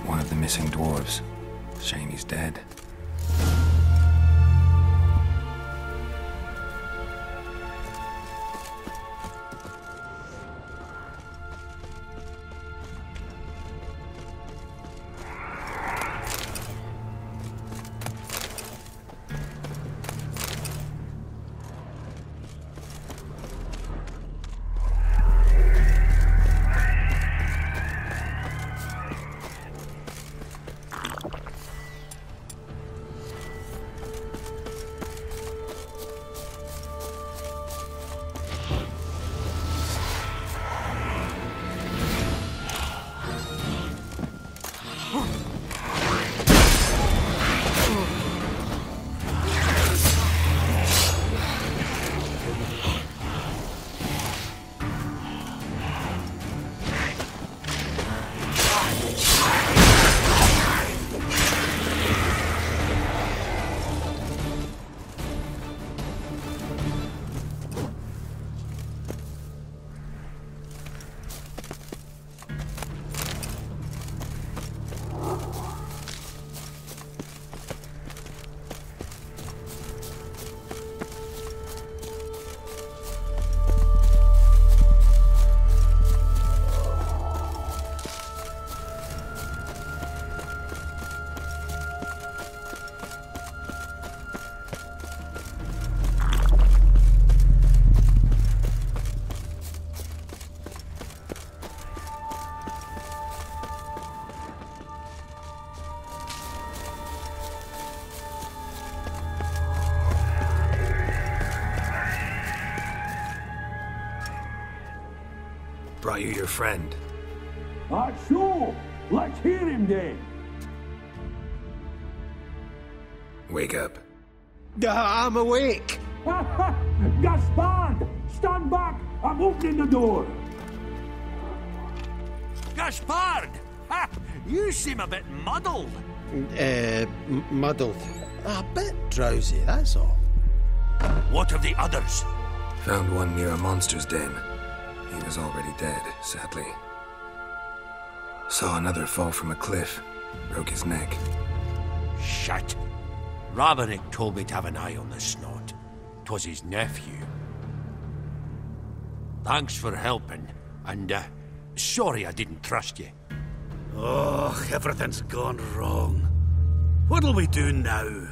One of the missing dwarves. Shame he's dead. Brought you your friend. Sure. Let's hear him then. Wake up. I'm awake. Gaspard! Stand back! I'm opening the door. Gaspard! Ha! You seem a bit muddled. Muddled. A bit drowsy, that's all. What of the others? Found one near a monster's den. He was already dead, sadly. Saw another fall from a cliff. Broke his neck. Shit. Ravenick told me to have an eye on the snot. 'Twas his nephew. Thanks for helping, and sorry I didn't trust you. Oh, everything's gone wrong. What'll we do now?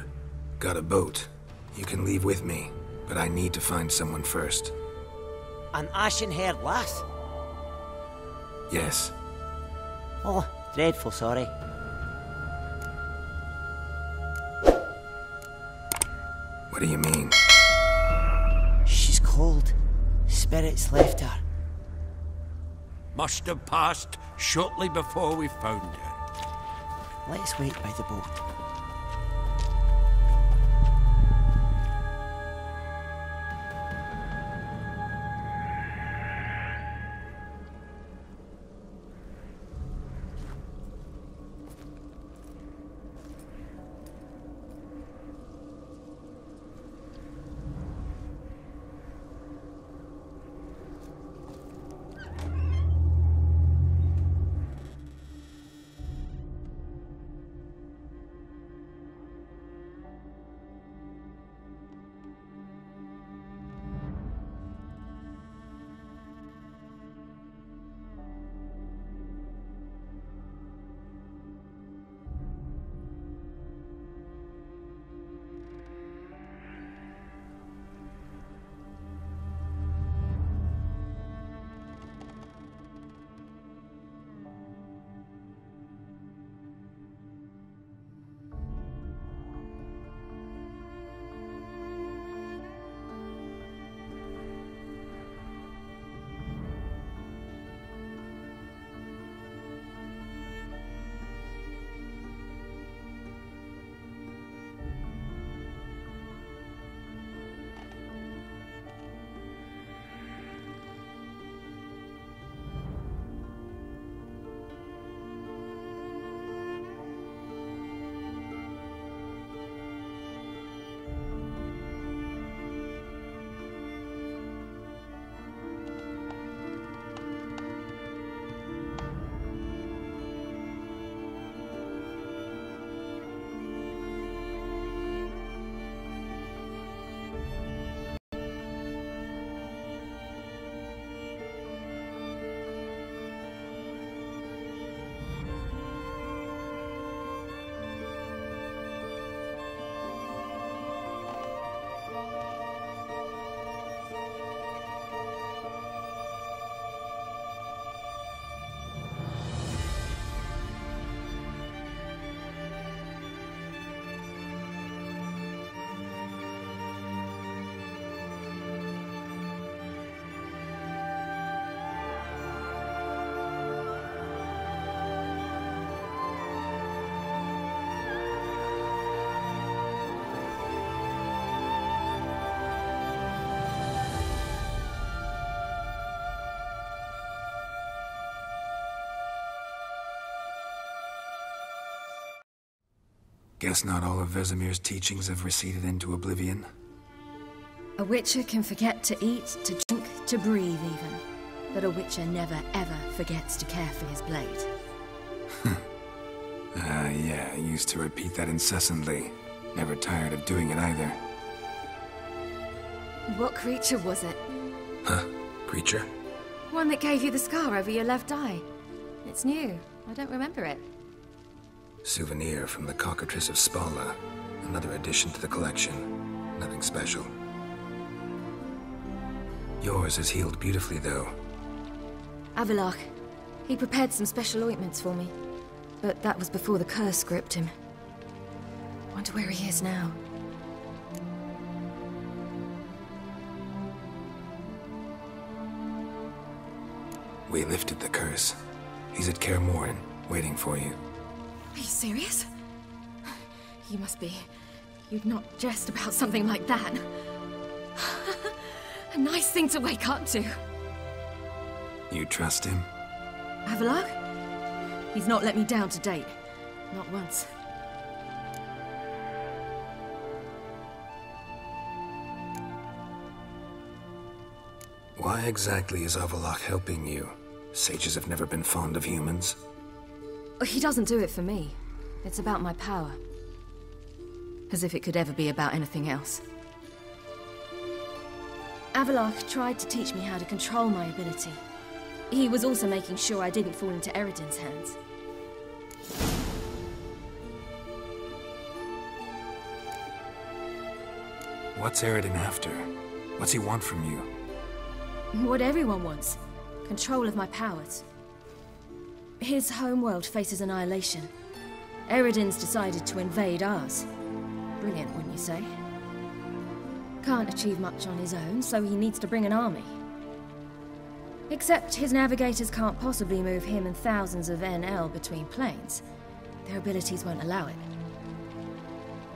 Got a boat. You can leave with me, but I need to find someone first. An ashen-haired lass? Yes. Oh, dreadful sorry. What do you mean? She's cold. Spirits left her. Must have passed shortly before we found her. Let's wait by the boat. Guess not all of Vesemir's teachings have receded into oblivion. A witcher can forget to eat, to drink, to breathe even. But a witcher never ever forgets to care for his blade. Yeah, I used to repeat that incessantly. Never tired of doing it either. What creature was it? Huh? Creature? One that gave you the scar over your left eye. It's new. I don't remember it. Souvenir from the cockatrice of Spala. Another addition to the collection. Nothing special. Yours is healed beautifully, though. Avallac'h. He prepared some special ointments for me. But that was before the curse gripped him. Wonder where he is now. We lifted the curse. He's at Kaer Morhen, waiting for you. Are you serious? You must be. You'd not jest about something like that. A nice thing to wake up to. You trust him? Avallac'h? He's not let me down to date. Not once. Why exactly is Avallac'h helping you? Sages have never been fond of humans. He doesn't do it for me. It's about my power. As if it could ever be about anything else. Avallac'h tried to teach me how to control my ability. He was also making sure I didn't fall into Eredin's hands. What's Eredin after? What's he want from you? What everyone wants. Control of my powers. His homeworld faces annihilation. Eredin's decided to invade ours. Brilliant, wouldn't you say? Can't achieve much on his own, so he needs to bring an army. Except his navigators can't possibly move him and thousands of NL between planes. Their abilities won't allow it.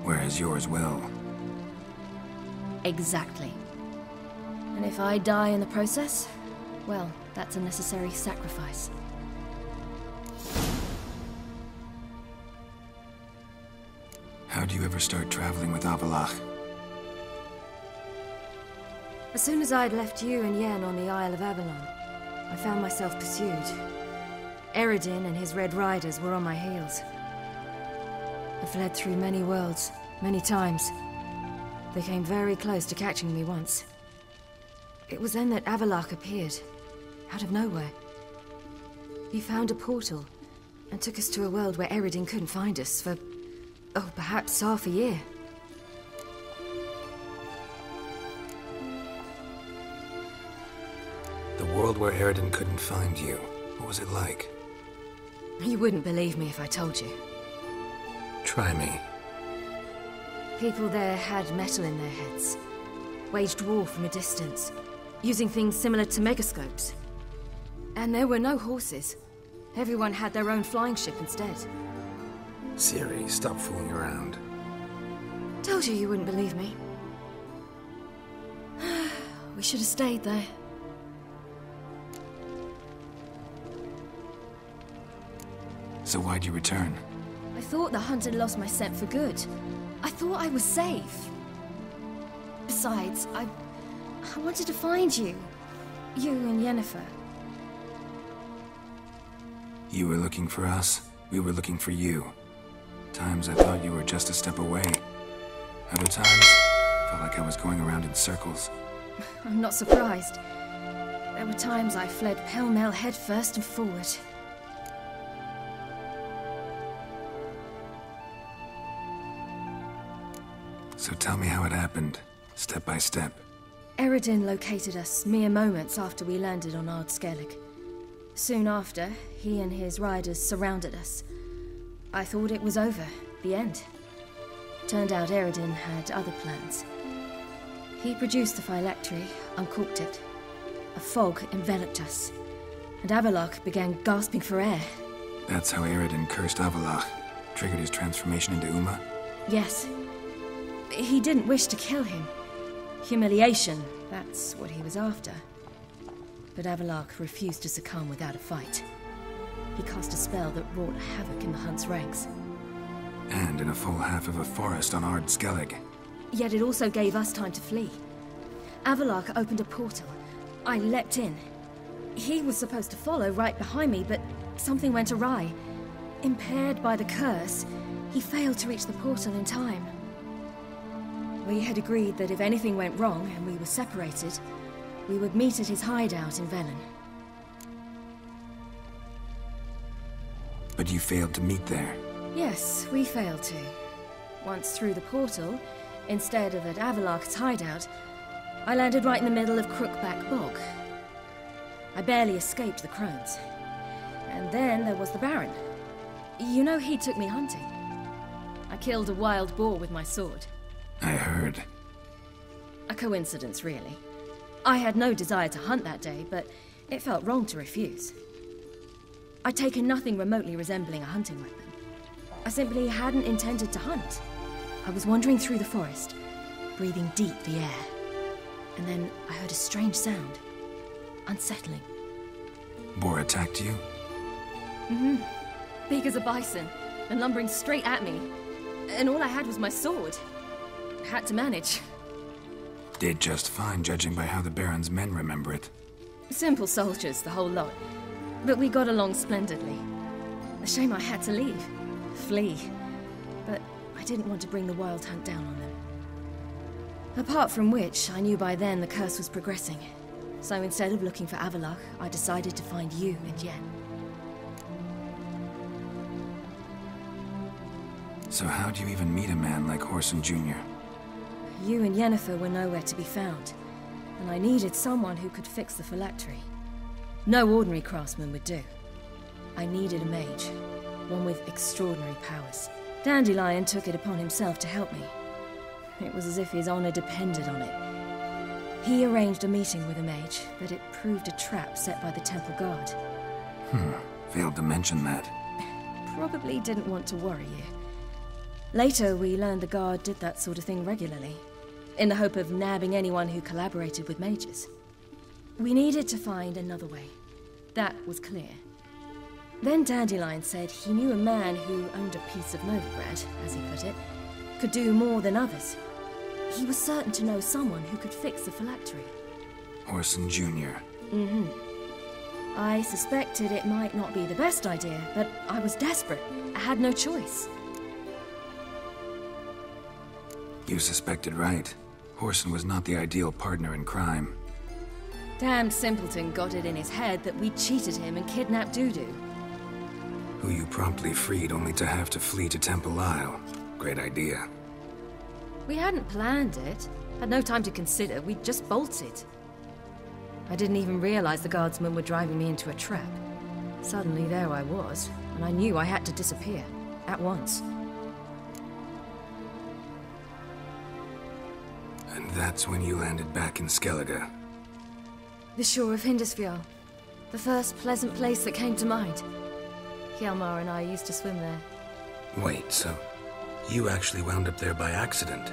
Whereas yours will. Exactly. And if I die in the process, well, that's a necessary sacrifice. How'd you ever start traveling with Avallac'h? As soon as I'd left you and Yen on the Isle of Avalon, I found myself pursued. Eredin and his Red Riders were on my heels. I fled through many worlds, many times. They came very close to catching me once. It was then that Avallac'h appeared, out of nowhere. He found a portal, and took us to a world where Eredin couldn't find us for, oh, perhaps half a year. The world where Eredin couldn't find you. What was it like? You wouldn't believe me if I told you. Try me. People there had metal in their heads. Waged war from a distance, using things similar to megascopes. And there were no horses. Everyone had their own flying ship instead. Ciri, stop fooling around. Told you wouldn't believe me. We should have stayed there. So why'd you return? I thought the hunt had lost my scent for good. I thought I was safe. Besides, I wanted to find you. You and Yennefer. You were looking for us, we were looking for you. Times I thought you were just a step away. Other times, felt like I was going around in circles. I'm not surprised. There were times I fled pell-mell headfirst and forward. So tell me how it happened, step by step. Eredin located us mere moments after we landed on Ard Skellige. Soon after, he and his riders surrounded us. I thought it was over, the end. Turned out Eredin had other plans. He produced the phylactery, uncorked it. A fog enveloped us, and Avallac'h began gasping for air. That's how Eredin cursed Avallac'h, triggered his transformation into Uma? Yes. He didn't wish to kill him. Humiliation, that's what he was after. But Avallac'h refused to succumb without a fight. He cast a spell that wrought havoc in the hunt's ranks. And in a full half of a forest on Ard Skellige. Yet it also gave us time to flee. Avallac'h opened a portal. I leapt in. He was supposed to follow right behind me, but something went awry. Impaired by the curse, he failed to reach the portal in time. We had agreed that if anything went wrong and we were separated, we would meet at his hideout in Velen. But you failed to meet there. Yes, we failed to. Once through the portal, instead of at Avallac'h's hideout, I landed right in the middle of Crookback Bog. I barely escaped the crones. And then there was the Baron. You know, he took me hunting. I killed a wild boar with my sword. I heard. A coincidence, really. I had no desire to hunt that day, but it felt wrong to refuse. I'd taken nothing remotely resembling a hunting weapon. I simply hadn't intended to hunt. I was wandering through the forest, breathing deep the air. And then I heard a strange sound. Unsettling. Boar attacked you? Mm-hmm. Big as a bison, and lumbering straight at me. And all I had was my sword. Had to manage. Did just fine, judging by how the Baron's men remember it. Simple soldiers, the whole lot. But we got along splendidly. A shame I had to leave. Flee. But I didn't want to bring the wild hunt down on them. Apart from which, I knew by then the curse was progressing. So instead of looking for Avallac'h, I decided to find you and Yen. So how'd you even meet a man like Whoreson Jr.? You and Yennefer were nowhere to be found, and I needed someone who could fix the phylactery. No ordinary craftsman would do. I needed a mage, one with extraordinary powers. Dandelion took it upon himself to help me. It was as if his honor depended on it. He arranged a meeting with a mage, but it proved a trap set by the temple guard. Failed to mention that. Probably didn't want to worry you. Later, we learned the guard did that sort of thing regularly, in the hope of nabbing anyone who collaborated with mages. We needed to find another way. That was clear. Then Dandelion said he knew a man who owned a piece of Novigrad, as he put it, could do more than others. He was certain to know someone who could fix the phylactery. Whoreson Jr. Mm-hmm. I suspected it might not be the best idea, but I was desperate. I had no choice. You suspected right. Whoreson was not the ideal partner in crime. Damned simpleton got it in his head that we cheated him and kidnapped Dudu. Who you promptly freed only to have to flee to Temple Isle. Great idea. We hadn't planned it. Had no time to consider. We just bolted. I didn't even realize the guardsmen were driving me into a trap. Suddenly there I was, and I knew I had to disappear. At once. And that's when you landed back in Skellige. The shore of Hindisfjall. The first pleasant place that came to mind. Hjalmar and I used to swim there. Wait, so you actually wound up there by accident?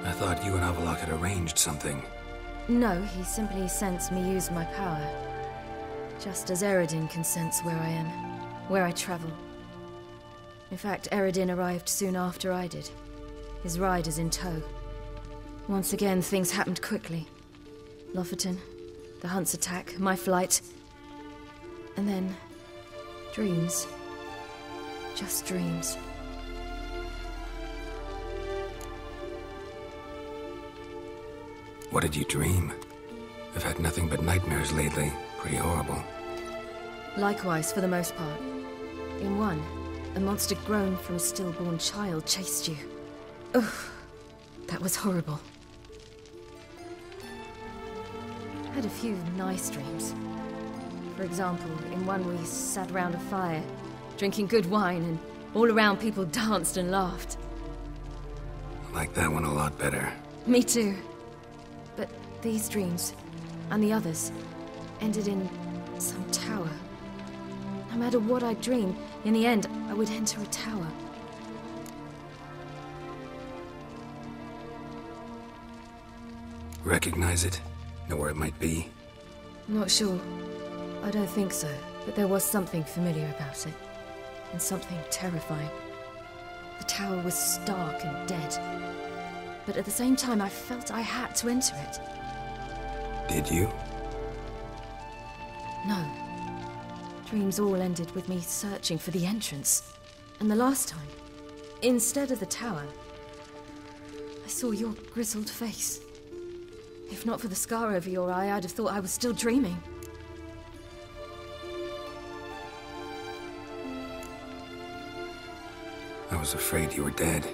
I thought you and Avallac'h had arranged something. No, he simply sensed me use my power. Just as Eredin can sense where I am, where I travel. In fact, Eredin arrived soon after I did. His riders in tow. Once again, things happened quickly. Lofoten, the hunt's attack, my flight. And then, dreams. Just dreams. What did you dream? I've had nothing but nightmares lately. Pretty horrible. Likewise, for the most part. In one, a monster grown from a stillborn child chased you. Ugh, that was horrible. I had a few nice dreams. For example, in one we sat round a fire, drinking good wine, and all around people danced and laughed. I like that one a lot better. Me too. But these dreams, and the others, ended in some tower. No matter what I dreamed, in the end, I would enter a tower. Recognize it? Know where it might be? Not sure. I don't think so, but there was something familiar about it. And something terrifying. The tower was stark and dead. But at the same time, I felt I had to enter it. Did you? No. Dreams all ended with me searching for the entrance. And the last time, instead of the tower, I saw your grizzled face. If not for the scar over your eye, I'd have thought I was still dreaming. I was afraid you were dead.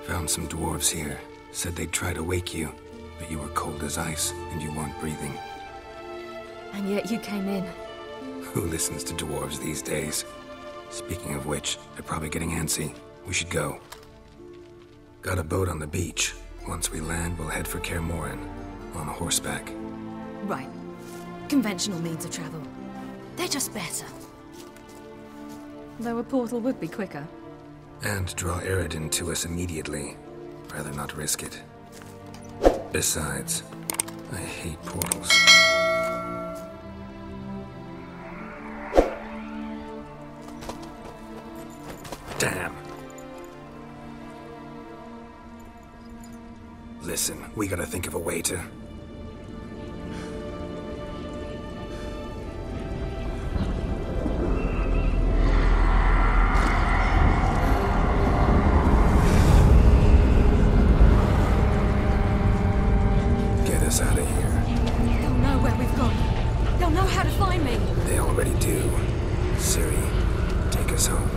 Found some dwarves here. Said they'd try to wake you, but you were cold as ice and you weren't breathing. And yet you came in. Who listens to dwarves these days? Speaking of which, they're probably getting antsy. We should go. Got a boat on the beach. Once we land, we'll head for Kaer Morhen, on horseback. Right. Conventional means of travel. They're just better. Though a portal would be quicker. And draw Eredin to us immediately. Rather not risk it. Besides, I hate portals. Damn. Listen, we gotta think of a way to... get us out of here. They'll know where we've gone. They'll know how to find me. They already do. Ciri, take us home.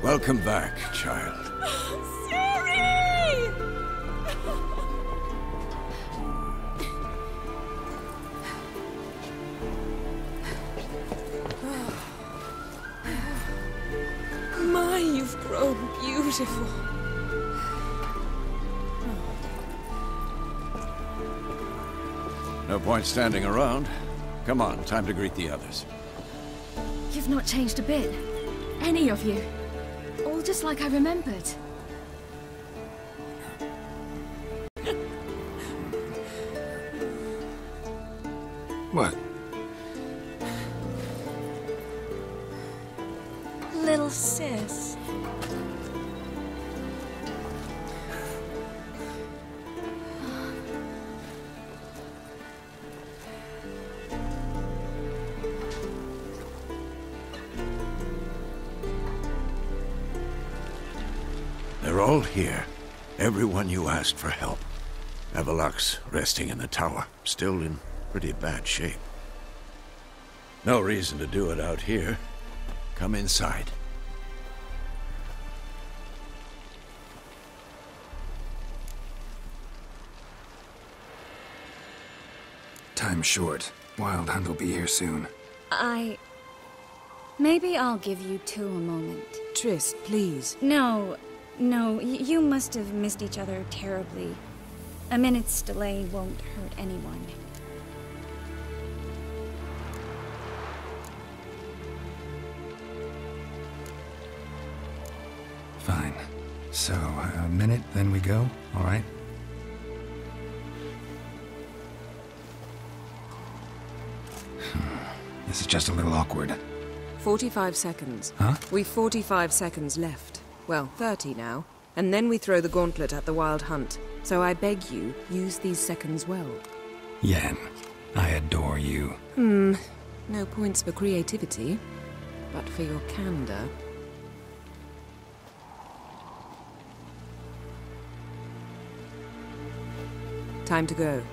Welcome back, child. Ciri! My, you've grown beautiful. No point standing around. Come on, time to greet the others. You've not changed a bit. Any of you. All just like I remembered. What? Little sis. They're all here. Everyone you asked for help. Avalok's resting in the tower, still in pretty bad shape. No reason to do it out here. Come inside. Time's short. Wild Hunt will be here soon. Maybe I'll give you two a moment. Triss, please. No, you must have missed each other terribly. A minute's delay won't hurt anyone. Fine. So, a minute, then we go, all right? This is just a little awkward. 45 seconds. Huh? We've 45 seconds left. Well, 30 now. And then we throw the gauntlet at the Wild Hunt. So I beg you, use these seconds well. Yen, I adore you. No points for creativity, but for your candor. Time to go.